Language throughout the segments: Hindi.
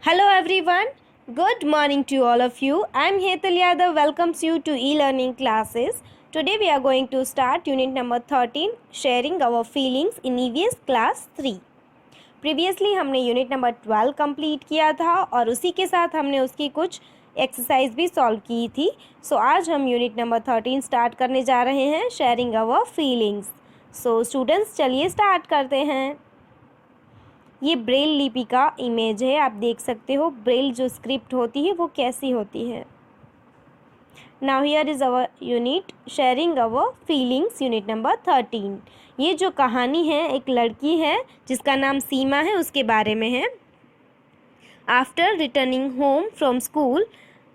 Hello everyone. Good morning to all of you. I am Hetal Yadav welcomes you to e-learning classes. Today we are going to start unit number 13 sharing our feelings in EVS class 3. Previously हमने यूनिट नंबर 12 कंप्लीट किया था और उसी के साथ हमने उसकी कुछ एक्सरसाइज भी सॉल्व की थी. सो आज हम यूनिट नंबर 13 स्टार्ट करने जा रहे हैं शेयरिंग अवर फीलिंग्स. सो स्टूडेंट्स चलिए स्टार्ट करते हैं. ये ब्रेल लिपि का इमेज है. आप देख सकते हो ब्रेल जो स्क्रिप्ट होती है वो कैसी होती है. Now here is our unit sharing our feelings unit number 13. ये जो कहानी है एक लड़की है जिसका नाम सीमा है उसके बारे में है. After returning home from school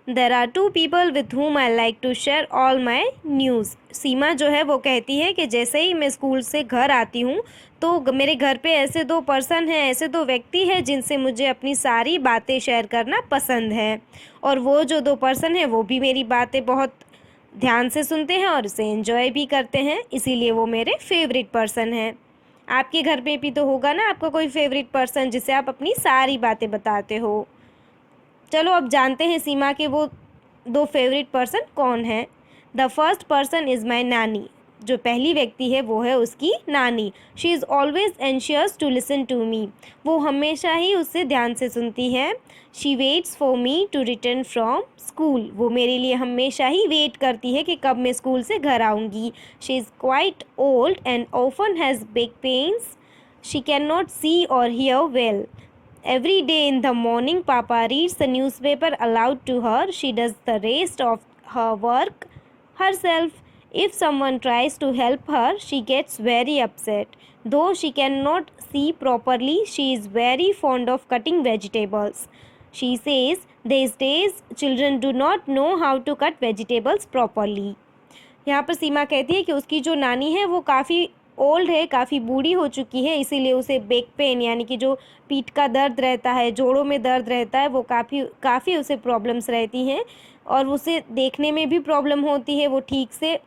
there are 2 people with whom I like to share all my news. सीमा जो है वो कहती है कि जैसे ही मैं स्कूल से घर आती हूँ तो मेरे घर पे ऐसे 2 पर्सन हैं, ऐसे 2 व्यक्ति हैं जिनसे मुझे अपनी सारी बातें शेयर करना पसंद है. और वो जो 2 पर्सन हैं वो भी मेरी बातें बहुत ध्यान से सुनते हैं और उसे एंजॉय भी करते हैं, इसीलिए वो मेरे फेवरेट पर्सन हैं. आपके घर पे भी तो होगा ना आपका कोई फेवरेट पर्सन जिसे आप अपनी सारी बातें बताते हो. चलो अब जानते हैं सीमा के वो 2 फेवरेट पर्सन कौन हैं. The first person is my नानी. जो पहली व्यक्ति है वो है उसकी नानी. She is always anxious to listen to me. वो हमेशा ही उससे ध्यान से सुनती है. She waits for me to return from school. वो मेरे लिए हमेशा ही वेट करती है कि कब मैं स्कूल से घर आऊँगी. She is quite old and often has back pains. She can not see or hear well. Every day in the morning, Papa reads the newspaper aloud to her. She does the rest of her work herself. If someone tries to help her, she gets very upset. Though she cannot see properly, she is very fond of cutting vegetables. She says these days children do not know how to cut vegetables properly. यहाँ पर सीमा कहती है कि उसकी जो नानी है वो काफ़ी ओल्ड है, काफ़ी बूढ़ी हो चुकी है, इसीलिए उसे बैक पेन यानी कि जो पीठ का दर्द रहता है, जोड़ों में दर्द रहता है, वो काफ़ी उसे प्रॉब्लम्स रहती हैं और उसे देखने में भी प्रॉब्लम होती है. वो ठीक से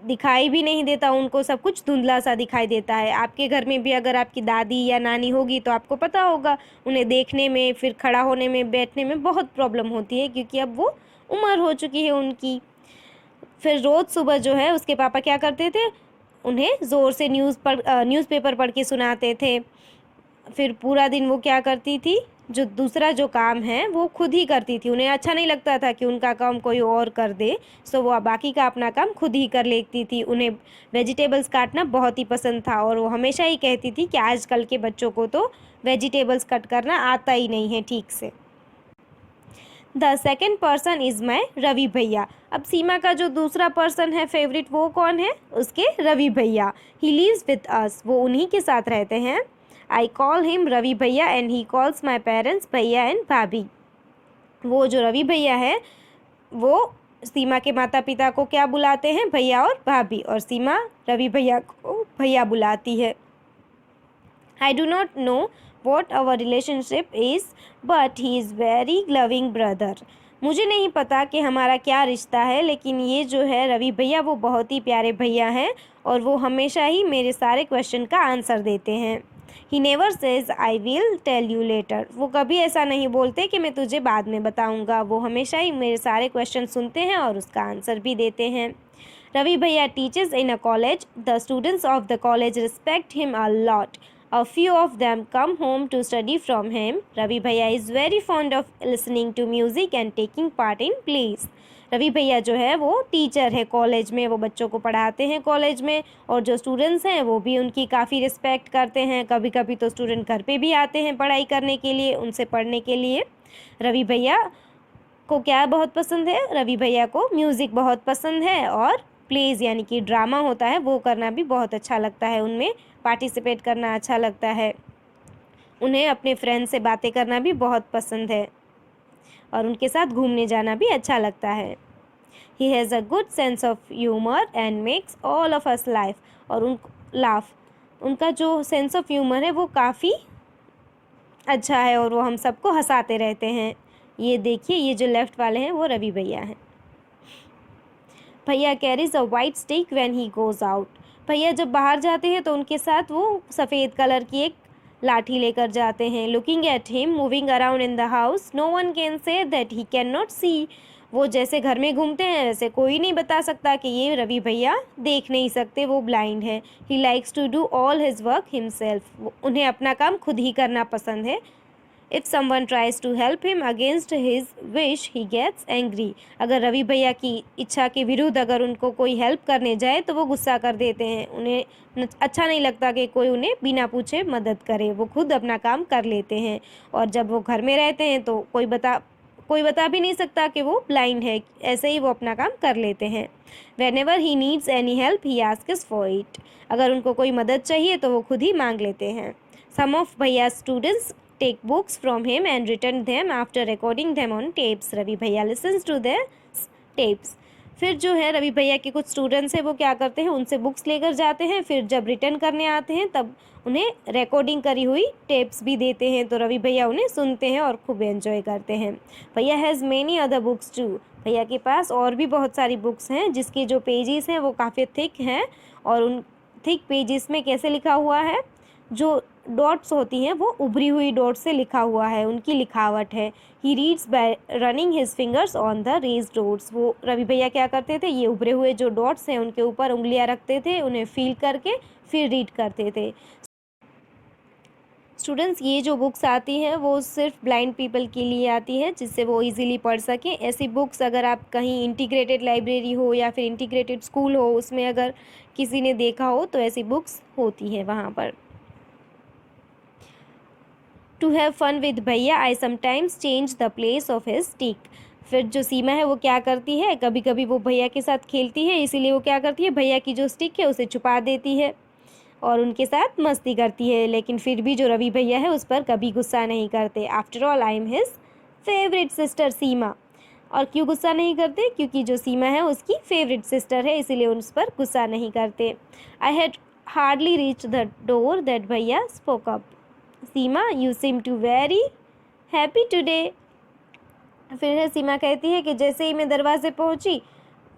दिखाई भी नहीं देता, उनको सब कुछ धुंधला सा दिखाई देता है. आपके घर में भी अगर आपकी दादी या नानी होगी तो आपको पता होगा उन्हें देखने में, फिर खड़ा होने में, बैठने में बहुत प्रॉब्लम होती है क्योंकि अब वो उम्र हो चुकी है उनकी. फिर रोज़ सुबह जो है उसके पापा क्या करते थे, उन्हें ज़ोर से न्यूज़पेपर पढ़ के सुनाते थे. फिर पूरा दिन वो क्या करती थी, जो दूसरा जो काम है वो खुद ही करती थी. उन्हें अच्छा नहीं लगता था कि उनका काम कोई और कर दे, सो वो बाकी का अपना काम खुद ही कर लेती थी. उन्हें वेजिटेबल्स काटना बहुत ही पसंद था और वो हमेशा ही कहती थी कि आजकल के बच्चों को तो वेजिटेबल्स कट करना आता ही नहीं है ठीक से. The second person is my Ravi भैया. अब सीमा का जो दूसरा पर्सन है फेवरेट वो कौन है, उसके रवि भैया. He lives with us. वो उन्हीं के साथ रहते हैं. आई कॉल हिम रवि भैया and he calls my parents भैया एंड भाभी. वो जो रवि भैया है वो सीमा के माता पिता को क्या बुलाते हैं, भैया और भाभी, और सीमा रवि भैया को भैया बुलाती है. I do not know what our relationship is, but he is very loving brother. मुझे नहीं पता कि हमारा क्या रिश्ता है, लेकिन ये जो है रवि भैया वो बहुत ही प्यारे भैया हैं और वो हमेशा ही मेरे सारे क्वेश्चन का आंसर देते हैं. He never says I will tell you later. वो कभी ऐसा नहीं बोलते कि मैं तुझे बाद में बताऊंगा. वो हमेशा ही मेरे सारे क्वेश्चन सुनते हैं और उसका आंसर भी देते हैं. रवि भैया teaches in a college. The students of the college respect him a lot. A few of them come home to study from him. Ravi Bhaiya is very fond of listening to music and taking part in plays. Ravi भैया जो है वो टीचर है कॉलेज में, वो बच्चों को पढ़ाते हैं कॉलेज में और जो स्टूडेंट्स हैं वो भी उनकी काफ़ी रिस्पेक्ट करते हैं. कभी कभी तो स्टूडेंट घर पे भी आते हैं पढ़ाई करने के लिए, उनसे पढ़ने के लिए. रवि भैया को क्या बहुत पसंद है, रवि भैया को म्यूज़िक बहुत पसंद है और प्लेज़ यानी कि ड्रामा होता है वो करना भी बहुत अच्छा लगता है. उनमें पार्टिसिपेट करना अच्छा लगता है. उन्हें अपने फ्रेंड से बातें करना भी बहुत पसंद है और उनके साथ घूमने जाना भी अच्छा लगता है. He has a good sense of humour and makes all of us life. और उनका जो सेंस ऑफ ह्यूमर है वो काफ़ी अच्छा है और वो हम सबको हंसाते रहते हैं. ये देखिए ये जो लेफ़्ट वाले हैं वो रवि भैया हैं. भैया carries a white stick when he goes out. भैया जब बाहर जाते हैं तो उनके साथ वो सफ़ेद कलर की एक लाठी लेकर जाते हैं। Looking at him moving around in the house no one can say that he can not see. वो जैसे घर में घूमते हैं वैसे कोई नहीं बता सकता कि ये रवि भैया देख नहीं सकते, वो ब्लाइंड है। He likes to do all his work himself, उन्हें अपना काम खुद ही करना पसंद है। If someone tries to help him against his wish he gets angry. अगर रवि भैया की इच्छा के विरुद्ध अगर उनको कोई हेल्प करने जाए तो वो गुस्सा कर देते हैं। उन्हें अच्छा नहीं लगता कि कोई उन्हें बिना पूछे मदद करे, वो खुद अपना काम कर लेते हैं। और जब वो घर में रहते हैं तो कोई बता भी नहीं सकता कि वो ब्लाइंड है, ऐसे ही वो अपना काम कर लेते हैं। When ever he needs any help he asks for it. अगर उनको कोई मदद चाहिए तो वो खुद ही मांग लेते हैं। Some of bhaiya students take books from him and return them after recording them on tapes. Ravi bhaiya listens to their tapes. फिर जो है रवि भैया के कुछ स्टूडेंट्स हैं वो क्या करते हैं, उनसे बुक्स लेकर जाते हैं, फिर जब रिटर्न करने आते हैं तब उन्हें रिकॉर्डिंग करी हुई टेप्स भी देते हैं, तो रवि भैया उन्हें सुनते हैं और खूब एंजॉय करते हैं। Bhaiya has many other books too. भैया के पास और भी बहुत सारी बुक्स हैं जिसके जो पेजेस हैं वो काफ़ी थिक हैं। और उन थिक पेजेस में कैसे लिखा हुआ है, जो डॉट्स होती हैं वो उभरी हुई डॉट से लिखा हुआ है, उनकी लिखावट है। He reads by running his fingers on the raised dots. वो रवि भैया क्या करते थे, ये उभरे हुए जो डॉट्स हैं उनके ऊपर उंगलियां रखते थे, उन्हें फील करके फिर रीड करते थे। स्टूडेंट्स, ये जो बुक्स आती हैं वो सिर्फ ब्लाइंड पीपल के लिए आती है, जिससे वो इजीली पढ़ सकें। ऐसी बुक्स अगर आप कहीं इंटीग्रेटेड लाइब्रेरी हो या फिर इंटीग्रेटेड स्कूल हो उसमें अगर किसी ने देखा हो तो ऐसी बुक्स होती हैं वहाँ पर। टू हैव फन विद भैया I sometimes change the place of his stick. फिर जो सीमा है वो क्या करती है, कभी कभी वो भैया के साथ खेलती है, इसीलिए वो क्या करती है, भैया की जो स्टिक है उसे छुपा देती है और उनके साथ मस्ती करती है। लेकिन फिर भी जो रवि भैया है उस पर कभी गुस्सा नहीं करते। After all I am his favourite sister Seema. और क्यों गुस्सा नहीं करते, क्योंकि जो सीमा है उसकी फेवरेट सिस्टर है, इसीलिए उस पर गुस्सा नहीं करते। I had hardly reach the door that भैया spoke up. Seema you seem to very happy today. फिर है सीमा कहती है कि जैसे ही मैं दरवाजे पहुंची,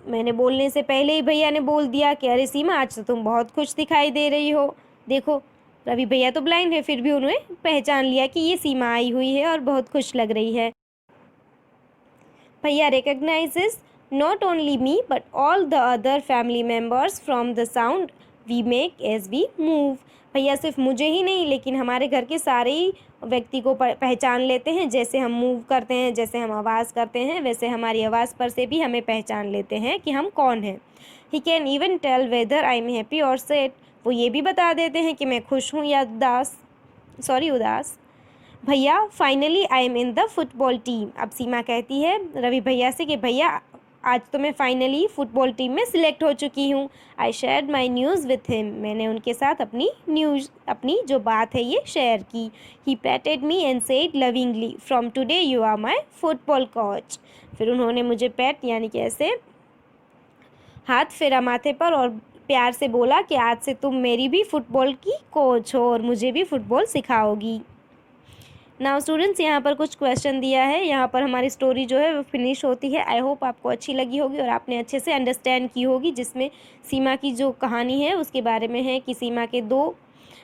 मैंने बोलने से पहले ही भैया ने बोल दिया कि अरे सीमा आज तो तुम बहुत खुश दिखाई दे रही हो। देखो रवि भैया तो ब्लाइंड है, फिर भी उन्होंने पहचान लिया कि ये सीमा आई हुई है और बहुत खुश लग रही है। Bhaiya recognizes not only me but all the other family members from the sound we make as we move. भैया सिर्फ मुझे ही नहीं लेकिन हमारे घर के सारे ही व्यक्ति को पहचान लेते हैं। जैसे हम मूव करते हैं, जैसे हम आवाज़ करते हैं, वैसे हमारी आवाज़ पर से भी हमें पहचान लेते हैं कि हम कौन हैं। He can even tell whether I am happy और सैड। वो ये भी बता देते हैं कि मैं खुश हूँ या उदास। भैया finally I am in the football team. अब सीमा कहती है रवि भैया से कि भैया आज तो मैं फाइनली फुटबॉल टीम में सिलेक्ट हो चुकी हूँ। I shared my news with him. मैंने उनके साथ अपनी जो बात है ये शेयर की। He patted me and said lovingly from today you are my football coach. फिर उन्होंने मुझे पैट यानी कि ऐसे हाथ फेरा माथे पर और प्यार से बोला कि आज से तुम मेरी भी फुटबॉल की कोच हो और मुझे भी फुटबॉल सिखाओगी। नाउ स्टूडेंट्स, यहाँ पर कुछ क्वेश्चन दिया है, यहाँ पर हमारी स्टोरी जो है वो फिनिश होती है। आई होप आपको अच्छी लगी होगी और आपने अच्छे से अंडरस्टैंड की होगी, जिसमें सीमा की जो कहानी है उसके बारे में है कि सीमा के दो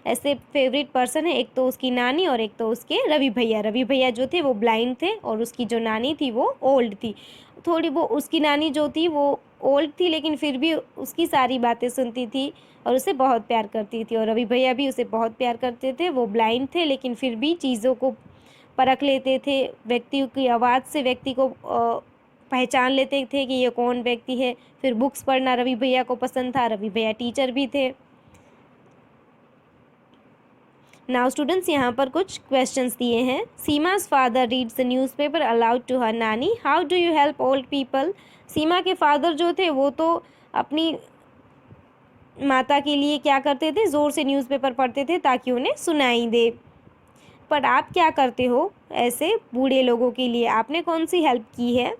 ऐसे फेवरेट पर्सन है, एक तो उसकी नानी और एक तो उसके रवि भैया। रवि भैया जो थे वो ब्लाइंड थे और उसकी जो नानी थी वो ओल्ड थी। थोड़ी वो उसकी नानी जो थी वो ओल्ड थी लेकिन फिर भी उसकी सारी बातें सुनती थी और उसे बहुत प्यार करती थी। और रवि भैया भी उसे बहुत प्यार करते थे। वो ब्लाइंड थे लेकिन फिर भी चीज़ों को परख लेते थे, व्यक्ति की आवाज़ से व्यक्ति को पहचान लेते थे कि ये कौन व्यक्ति है। फिर बुक्स पढ़ना रवि भैया को पसंद था, रवि भैया टीचर भी थे। नाउ स्टूडेंट्स, यहाँ पर कुछ क्वेश्चंस दिए हैं। Seema's father reads the newspaper aloud to her नानी। How do you help old people. Seema के फादर जो थे वो तो अपनी माता के लिए क्या करते थे, ज़ोर से न्यूज़पेपर पढ़ते थे ताकि उन्हें सुनाई दे। पर आप क्या करते हो ऐसे बूढ़े लोगों के लिए, आपने कौन सी हेल्प की है।